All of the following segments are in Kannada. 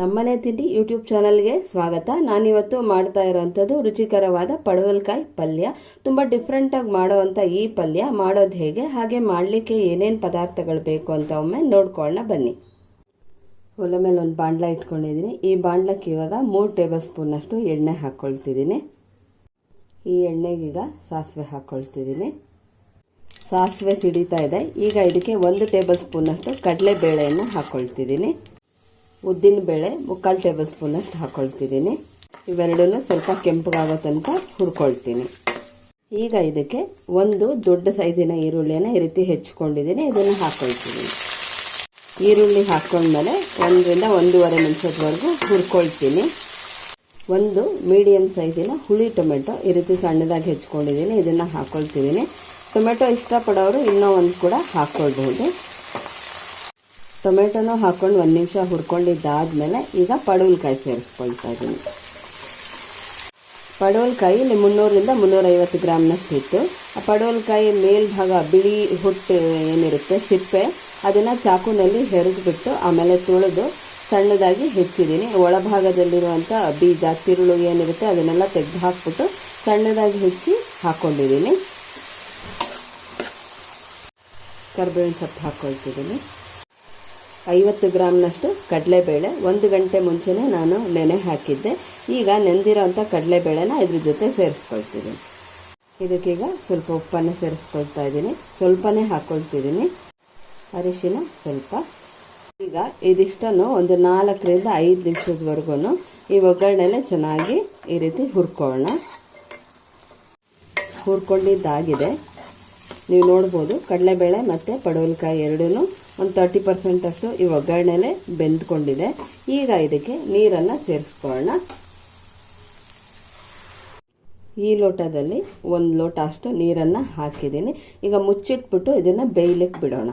ನಮ್ಮನೆ ತಿಂಡಿ ಯೂಟ್ಯೂಬ್ ಚಾನಲ್ಗೆ ಸ್ವಾಗತ. ನಾನಿವತ್ತು ಮಾಡ್ತಾ ಇರೋವಂಥದ್ದು ರುಚಿಕರವಾದ ಪಡವಲಕಾಯಿ ಪಲ್ಯ. ತುಂಬ ಡಿಫ್ರೆಂಟಾಗಿ ಮಾಡೋವಂಥ ಈ ಪಲ್ಯ ಮಾಡೋದು ಹೇಗೆ, ಹಾಗೆ ಮಾಡಲಿಕ್ಕೆ ಏನೇನು ಪದಾರ್ಥಗಳು ಬೇಕು ಅಂತ ಒಮ್ಮೆ ನೋಡ್ಕೊಳ್ಳೋಣ ಬನ್ನಿ. ಒಲೆ ಮೇಲೆ ಒಂದು ಬಾಂಡ್ಲ ಇಟ್ಕೊಂಡಿದ್ದೀನಿ. ಈ ಬಾಂಡ್ಲಕ್ಕೆ ಇವಾಗ 3 ಟೇಬಲ್ ಸ್ಪೂನಷ್ಟು ಎಣ್ಣೆ ಹಾಕ್ಕೊಳ್ತಿದ್ದೀನಿ. ಈ ಎಣ್ಣೆಗೀಗ ಸಾಸಿವೆ ಹಾಕ್ಕೊಳ್ತಿದ್ದೀನಿ. ಸಾಸಿವೆ ಸಿಡಿತಾ ಇದೆ. ಈಗ ಇದಕ್ಕೆ 1 ಟೇಬಲ್ ಸ್ಪೂನಷ್ಟು ಕಡಲೆಬೇಳೆಯನ್ನು ಹಾಕ್ಕೊಳ್ತಿದ್ದೀನಿ. ಉದ್ದಿನ ಬೇಳೆ 3/4 ಟೇಬಲ್ ಸ್ಪೂನಷ್ಟು ಹಾಕ್ಕೊಳ್ತಿದ್ದೀನಿ. ಇವೆರಡೂ ಸ್ವಲ್ಪ ಕೆಂಪಗಾಗೋ ತನಕ ಹುರ್ಕೊಳ್ತೀನಿ. ಈಗ ಇದಕ್ಕೆ ಒಂದು ದೊಡ್ಡ ಸೈಜಿನ ಈರುಳ್ಳಿಯನ್ನು ಈ ರೀತಿ ಹೆಚ್ಚಿಕೊಂಡಿದ್ದೀನಿ. ಇದನ್ನು ಹಾಕ್ಕೊಳ್ತೀನಿ. ಈರುಳ್ಳಿ ಹಾಕ್ಕೊಂಡ್ಮೇಲೆ 1 ರಿಂದ 1.5 ನಿಮಿಷದವರೆಗೂ ಹುರ್ಕೊಳ್ತೀನಿ. ಒಂದು ಮೀಡಿಯಂ ಸೈಜಿನ ಹುಳಿ ಟೊಮೆಟೊ ಈ ರೀತಿ ಸಣ್ಣದಾಗಿ ಹೆಚ್ಕೊಂಡಿದ್ದೀನಿ. ಇದನ್ನು ಹಾಕ್ಕೊಳ್ತಿದ್ದೀನಿ. ಟೊಮೆಟೊ ಇಷ್ಟಪಡೋರು ಇನ್ನೂ ಒಂದು ಕೂಡ ಹಾಕ್ಕೊಳ್ಬಹುದು. ಟೊಮೆಟೊನೂ ಹಾಕ್ಕೊಂಡು 1 ನಿಮಿಷ ಹುರ್ಕೊಂಡಿದ್ದಾದಮೇಲೆ ಈಗ ಪಡವಲಕಾಯಿ ಸೇರಿಸ್ಕೊಳ್ತಾ ಇದ್ದೀನಿ. ಪಡವಲಕಾಯಿ ಇಲ್ಲಿ 300 ರಿಂದ 350 ಗ್ರಾಮ್ನಷ್ಟು ಇತ್ತು. ಆ ಪಡವಲಕಾಯಿ ಮೇಲ್ಭಾಗ ಬಿಳಿ ಹೊಟ್ಟು ಏನಿರುತ್ತೆ ಸಿಪ್ಪೆ, ಅದನ್ನು ಚಾಕುನಲ್ಲಿ ಹೆರೆದ್ಬಿಟ್ಟು ಆಮೇಲೆ ತೊಳೆದು ಸಣ್ಣದಾಗಿ ಹೆಚ್ಚಿದ್ದೀನಿ. ಒಳಭಾಗದಲ್ಲಿರುವಂಥ ಬೀಜ ತಿರುಳು ಏನಿರುತ್ತೆ ಅದನ್ನೆಲ್ಲ ತೆಗೆದು ಹಾಕ್ಬಿಟ್ಟು ಸಣ್ಣದಾಗಿ ಹೆಚ್ಚಿ ಹಾಕ್ಕೊಂಡಿದ್ದೀನಿ. ಕರಿಬೇವಿನ ಸೊಪ್ಪು ಹಾಕ್ಕೊಳ್ತಿದ್ದೀನಿ. 50 ಗ್ರಾಮ್ನಷ್ಟು ಕಡಲೆಬೇಳೆ 1 ಗಂಟೆ ಮುಂಚೆನೇ ನಾನು ನೆನೆ ಹಾಕಿದ್ದೆ. ಈಗ ನೆಂದಿರೋಂಥ ಕಡಲೆಬೇಳೆನ ಇದ್ರ ಜೊತೆ ಸೇರಿಸ್ಕೊಳ್ತಿದ್ದೀನಿ. ಇದಕ್ಕೀಗ ಸ್ವಲ್ಪ ಉಪ್ಪನ್ನು ಸೇರಿಸ್ಕೊಳ್ತಾ ಇದ್ದೀನಿ. ಸ್ವಲ್ಪನೇ ಹಾಕ್ಕೊಳ್ತಿದ್ದೀನಿ. ಅರಿಶಿನ ಸ್ವಲ್ಪ. ಈಗ ಇದಿಷ್ಟನ್ನು ಒಂದು 4 ರಿಂದ 5 ನಿಮಿಷದವರೆಗೂ ಈ ಒಗ್ಗರಣೆಲೆ ಚೆನ್ನಾಗಿ ಈ ರೀತಿ ಹುರ್ಕೊಳ್ಳೋಣ. ಹುರ್ಕೊಂಡಿದ್ದಾಗಿದೆ. ನೀವು ನೋಡ್ಬೋದು ಕಡಲೆಬೇಳೆ ಮತ್ತು ಪಡವಲಕಾಯಿ ಎರಡೂ ಒಂದು 30% ಅಷ್ಟು ಈ ಒಗ್ಗರಣೆಲೆ ಬೆಂದ್ಕೊಂಡಿದೆ. ಈಗ ಇದಕ್ಕೆ ನೀರನ್ನು ಸೇರಿಸ್ಕೊಳ್ಳೋಣ. ಈ ಲೋಟದಲ್ಲಿ 1 ಲೋಟ ಅಷ್ಟು ನೀರನ್ನು ಹಾಕಿದ್ದೀನಿ. ಈಗ ಮುಚ್ಚಿಟ್ಬಿಟ್ಟು ಇದನ್ನು ಬೇಯಲಿಕ್ಕೆ ಬಿಡೋಣ.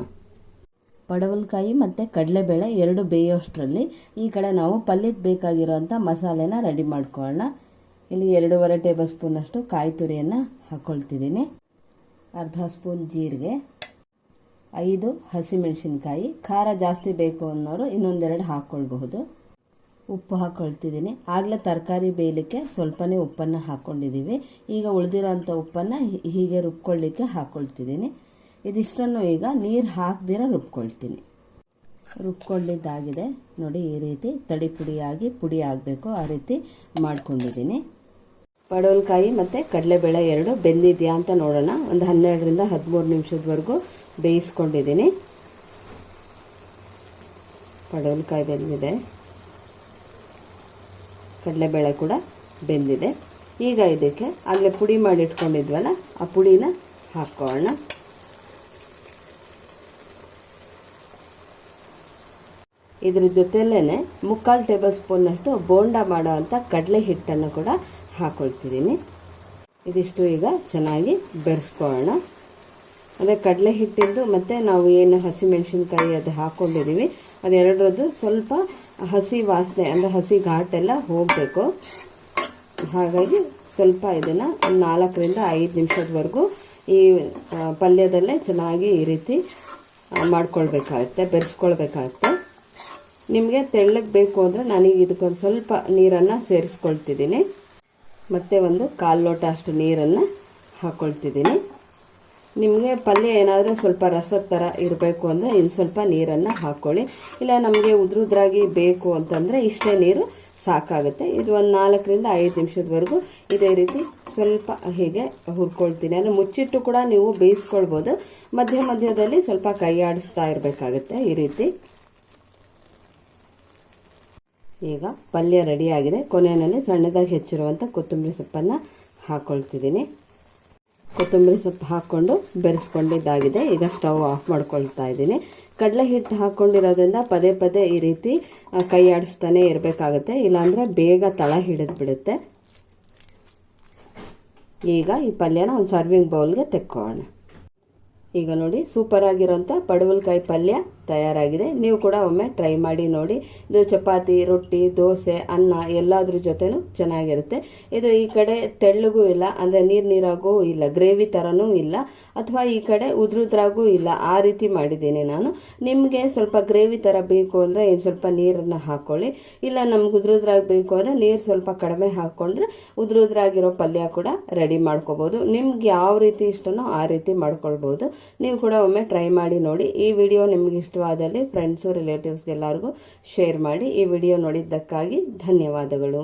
ಪಡವಲಕಾಯಿ ಮತ್ತು ಕಡಲೆಬೇಳೆ ಎರಡು ಬೇಯೋಷ್ಟರಲ್ಲಿ ಈ ಕಡೆ ನಾವು ಪಲ್ಯಕ್ಕೆ ಬೇಕಾಗಿರೋಂಥ ಮಸಾಲೆನ ರೆಡಿ ಮಾಡ್ಕೊಳ್ಳೋಣ. ಇಲ್ಲಿ 2.5 ಟೇಬಲ್ ಸ್ಪೂನಷ್ಟು ಕಾಯಿ ತುರಿಯನ್ನು ಹಾಕ್ಕೊಳ್ತಿದ್ದೀನಿ. ಅರ್ಧ ಸ್ಪೂನ್ ಜೀರಿಗೆ, 5 ಹಸಿಮೆಣಸಿನ್ಕಾಯಿ. ಖಾರ ಜಾಸ್ತಿ ಬೇಕು ಅನ್ನೋರು ಇನ್ನೊಂದೆರಡು ಹಾಕ್ಕೊಳ್ಬಹುದು. ಉಪ್ಪು ಹಾಕ್ಕೊಳ್ತಿದ್ದೀನಿ. ಆಗಲೇ ತರಕಾರಿ ಬೇಯಲಿಕ್ಕೆ ಸ್ವಲ್ಪನೇ ಉಪ್ಪನ್ನು ಹಾಕ್ಕೊಂಡಿದ್ದೀವಿ. ಈಗ ಉಳಿದಿರೋಂಥ ಉಪ್ಪನ್ನು ಹೀಗೆ ರುಬ್ಕೊಳ್ಳಿಕ್ಕೆ ಹಾಕ್ಕೊಳ್ತಿದ್ದೀನಿ. ಇದಿಷ್ಟನ್ನು ಈಗ ನೀರು ಹಾಕ್ದಿರ ರುಬ್ಕೊಳ್ತೀನಿ. ರುಬ್ಕೊಂಡಿದ್ದಾಗಿದೆ ನೋಡಿ. ಈ ರೀತಿ ತಡಿ ಪುಡಿ ಆಗಬೇಕು, ಆ ರೀತಿ ಮಾಡ್ಕೊಂಡಿದ್ದೀನಿ. ಪಡವಲಕಾಯಿ ಮತ್ತು ಕಡಲೆಬೇಳೆ ಎರಡು ಬೆಂದಿದೆಯಾ ಅಂತ ನೋಡೋಣ. ಒಂದು 12 ರಿಂದ 13 ನಿಮಿಷದವರೆಗೂ ಬೇಯಿಸ್ಕೊಂಡಿದ್ದೀನಿ. ಪಡವಲಕಾಯಿ ಬೆಂದಿದೆ, ಕಡಲೆಬೇಳೆ ಕೂಡ ಬೆಂದಿದೆ. ಈಗ ಇದಕ್ಕೆ ಆಗಲೇ ಪುಡಿ ಮಾಡಿ ಇಟ್ಕೊಂಡಿದ್ವಲ್ಲ, ಆ ಪುಡಿನ ಹಾಕ್ಕೊಳ್ಳೋಣ. ಇದ್ರ ಜೊತೆಲೇ 3/4 ಟೇಬಲ್ ಸ್ಪೂನಷ್ಟು ಬೋಂಡ ಮಾಡೋ ಅಂಥ ಕಡಲೆ ಹಿಟ್ಟನ್ನು ಕೂಡ ಹಾಕ್ಕೊಳ್ತಿದ್ದೀನಿ. ಇದಿಷ್ಟು ಈಗ ಚೆನ್ನಾಗಿ ಬೆರೆಸ್ಕೊಳ್ಳೋಣ. ಅಂದರೆ ಕಡಲೆ ಹಿಟ್ಟಿದ್ದು ಮತ್ತು ನಾವು ಏನು ಹಸಿಮೆಣಸಿನ್ಕಾಯಿ ಅದು ಹಾಕ್ಕೊಂಡಿದ್ದೀವಿ ಅದೆರಡರದ್ದು ಸ್ವಲ್ಪ ಹಸಿ ವಾಸನೆ ಅಂದರೆ ಹಸಿ ಘಾಟೆಲ್ಲ ಹೋಗಬೇಕು. ಹಾಗಾಗಿ ಸ್ವಲ್ಪ ಇದನ್ನು 4 ರಿಂದ 5 ನಿಮಿಷದವರೆಗೂ ಈ ಪಲ್ಯದಲ್ಲೇ ಚೆನ್ನಾಗಿ ಈ ರೀತಿ ಮಾಡ್ಕೊಳ್ಬೇಕಾಗತ್ತೆ, ಬೆರೆಸ್ಕೊಳ್ಬೇಕಾಗತ್ತೆ. ನಿಮಗೆ ತೆಳ್ಳಗೆ ಬೇಕು ಅಂದರೆ ನಾನೀಗ ಇದಕ್ಕೊಂದು ಸ್ವಲ್ಪ ನೀರನ್ನು ಸೇರಿಸ್ಕೊಳ್ತಿದ್ದೀನಿ. ಮತ್ತು 1/4 ಲೋಟ ಅಷ್ಟು ನೀರನ್ನು ಹಾಕ್ಕೊಳ್ತಿದ್ದೀನಿ. ನಿಮಗೆ ಪಲ್ಯ ಏನಾದರೂ ಸ್ವಲ್ಪ ರಸದ ಥರ ಇರಬೇಕು ಅಂದರೆ ಇನ್ನು ಸ್ವಲ್ಪ ನೀರನ್ನು ಹಾಕ್ಕೊಳ್ಳಿ. ಇಲ್ಲ ನಮಗೆ ಉದ್ರಾಗಿ ಬೇಕು ಅಂತಂದರೆ ಇಷ್ಟೇ ನೀರು ಸಾಕಾಗುತ್ತೆ. ಇದು ಒಂದು 4 ರಿಂದ 5 ನಿಮಿಷದವರೆಗೂ ಇದೇ ರೀತಿ ಸ್ವಲ್ಪ ಹೀಗೆ ಹುರ್ಕೊಳ್ತೀನಿ. ಅಂದರೆ ಮುಚ್ಚಿಟ್ಟು ಕೂಡ ನೀವು ಬೇಯಿಸ್ಕೊಳ್ಬೋದು. ಮಧ್ಯದಲ್ಲಿ ಸ್ವಲ್ಪ ಕೈ ಆಡಿಸ್ತಾ ಇರಬೇಕಾಗುತ್ತೆ ಈ ರೀತಿ. ಈಗ ಪಲ್ಯ ರೆಡಿಯಾಗಿದೆ. ಕೊನೆಯಲ್ಲಿ ಸಣ್ಣದಾಗಿ ಹೆಚ್ಚಿರುವಂಥ ಕೊತ್ತಂಬರಿ ಸೊಪ್ಪನ್ನು ಹಾಕ್ಕೊಳ್ತಿದ್ದೀನಿ. ಕೊತ್ತಂಬರಿ ಸೊಪ್ಪು ಹಾಕ್ಕೊಂಡು ಬೆರೆಸ್ಕೊಂಡಿದ್ದಾಗಿದೆ. ಈಗ ಸ್ಟವ್ ಆಫ್ ಮಾಡ್ಕೊಳ್ತಾ ಇದ್ದೀನಿ. ಕಡಲೆ ಹಿಟ್ಟು ಹಾಕ್ಕೊಂಡಿರೋದ್ರಿಂದ ಪದೇ ಈ ರೀತಿ ಕೈ ಆಡಿಸ್ತಾನೆ ಇರಬೇಕಾಗುತ್ತೆ, ಇಲ್ಲಾಂದರೆ ಬೇಗ ತಳ ಹಿಡಿದ್ಬಿಡುತ್ತೆ. ಈಗ ಈ ಪಲ್ಯನ ಒಂದು ಸರ್ವಿಂಗ್ ಬೌಲ್ಗೆ ತೆಕ್ಕೊಳ್ಳೋಣ. ಈಗ ನೋಡಿ, ಸೂಪರ್ ಆಗಿರೋಂಥ ಪಡವಲಕಾಯಿ ಪಲ್ಯ ತಯಾರಾಗಿದೆ. ನೀವು ಕೂಡ ಒಮ್ಮೆ ಟ್ರೈ ಮಾಡಿ ನೋಡಿ. ಇದು ಚಪಾತಿ, ರೊಟ್ಟಿ, ದೋಸೆ, ಅನ್ನ ಎಲ್ಲಾದ್ರ ಜೊತೆನೂ ಚೆನ್ನಾಗಿರುತ್ತೆ. ಇದು ಈ ಕಡೆ ತೆಳ್ಳಗೂ ಇಲ್ಲ, ಅಂದರೆ ನೀರಾಗೂ ಇಲ್ಲ, ಗ್ರೇವಿ ಥರನೂ ಇಲ್ಲ, ಅಥವಾ ಈ ಕಡೆ ಉದ್ರುದ್ರಾಗೂ ಇಲ್ಲ. ಆ ರೀತಿ ಮಾಡಿದ್ದೀನಿ ನಾನು. ನಿಮಗೆ ಸ್ವಲ್ಪ ಗ್ರೇವಿ ಥರ ಬೇಕು ಅಂದರೆ ಇನ್ನು ಸ್ವಲ್ಪ ನೀರನ್ನು ಹಾಕ್ಕೊಳ್ಳಿ. ಇಲ್ಲ ನಮ್ಗೆ ಉದ್ರುದ್ರಾಗಿ ಬೇಕು ಅಂದರೆ ನೀರು ಸ್ವಲ್ಪ ಕಡಿಮೆ ಹಾಕ್ಕೊಂಡ್ರೆ ಉದ್ರುದ್ರಾಗಿರೋ ಪಲ್ಯ ಕೂಡ ರೆಡಿ ಮಾಡ್ಕೋಬೋದು. ನಿಮ್ಗೆ ಯಾವ ರೀತಿ ಇಷ್ಟನೋ ಆ ರೀತಿ ಮಾಡ್ಕೊಳ್ಬೋದು. ನೀವು ಕೂಡ ಒಮ್ಮೆ ಟ್ರೈ ಮಾಡಿ ನೋಡಿ. ಈ ವಿಡಿಯೋ ನಿಮ್ಗೆ ಇಷ್ಟವಾದಲ್ಲಿ ಫ್ರೆಂಡ್ಸು, ರಿಲೇಟಿವ್ಸ್ ಎಲ್ಲರಿಗೂ ಶೇರ್ ಮಾಡಿ. ಈ ವಿಡಿಯೋ ನೋಡಿದ್ದಕ್ಕಾಗಿ ಧನ್ಯವಾದಗಳು.